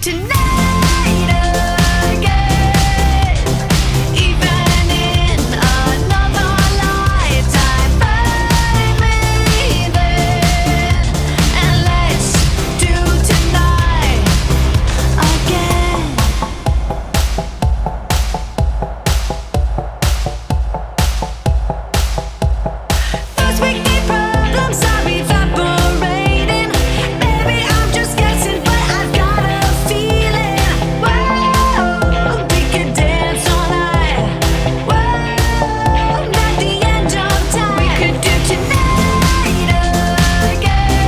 tonight again. Even in another lifetime, find me then, and let's do tonight again. First we need problems are evaporating. Maybe I'm just guessing, but I've got a feeling. Whoa, we could dance all night. Whoa, not the end of time. We could do tonight again.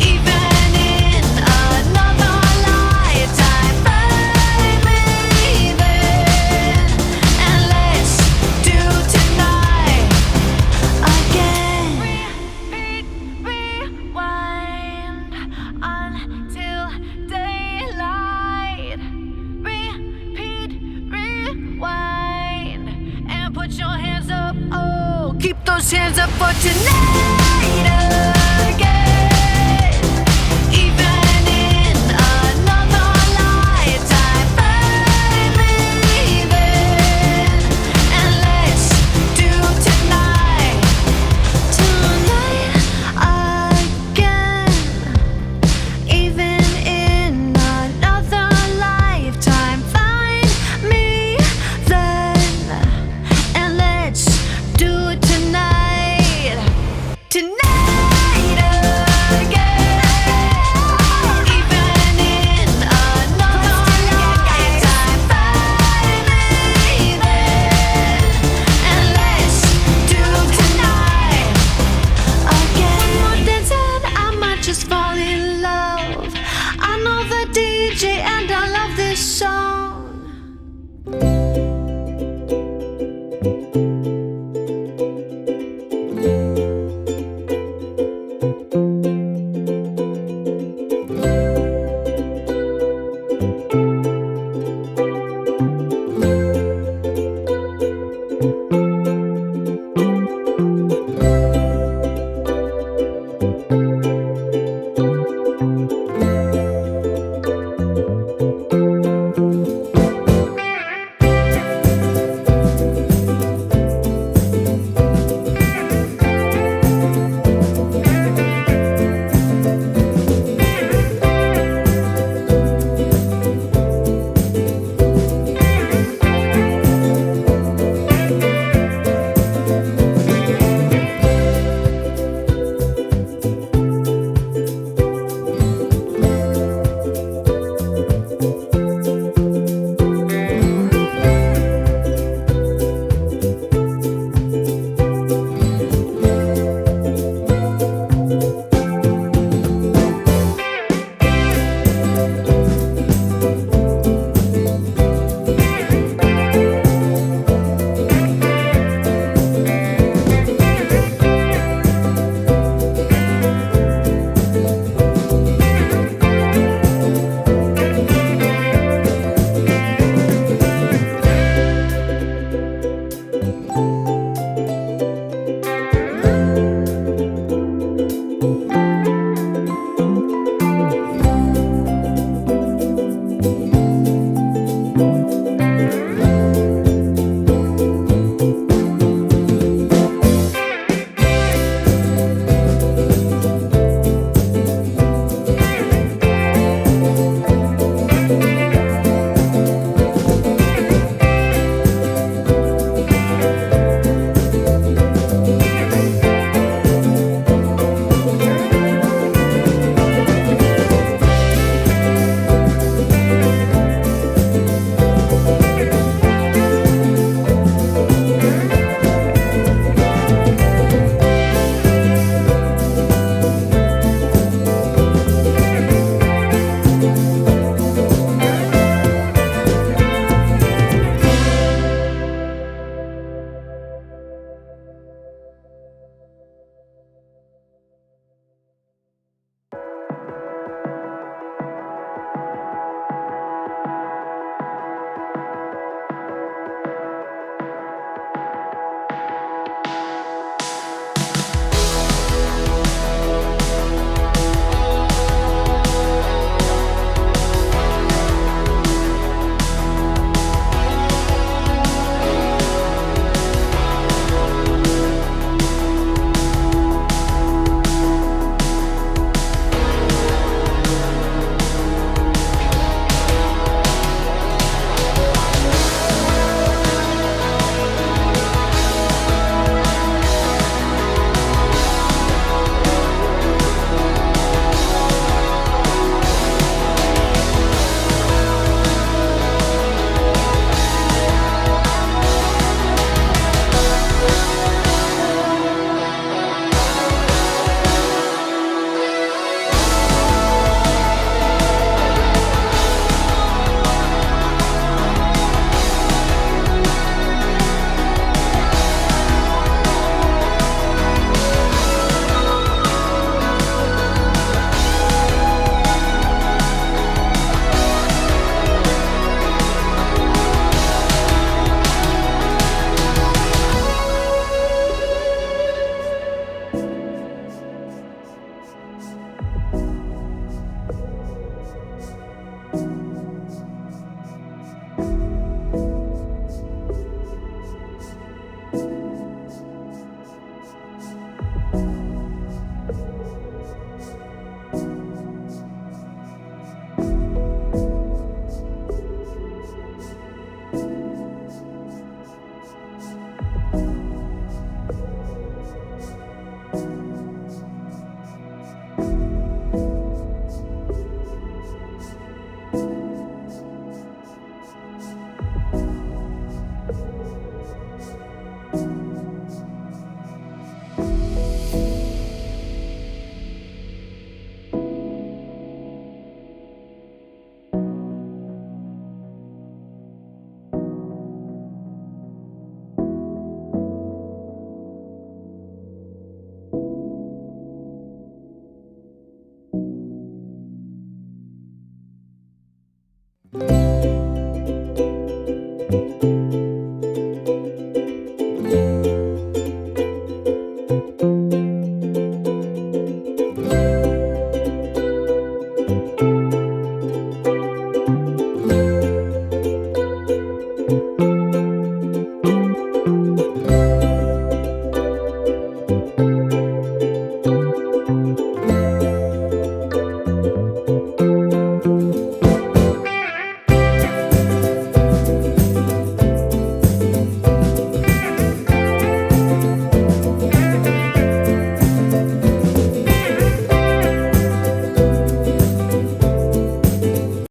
Even in another lifetime, find me then, and let's do tonight again. Repeat, rewind until daylight. Repeat, rewind, and put your hands up. Oh, keep those hands up for tonight again. Even in another lifetime, find me then, and let's do tonight again. Even in another lifetime, find me then, and let's do it tonight again. Even in another lifetime, find me then, and let's do tonight again. One more dance and I might just fall in love. I know the DJ and I love this song.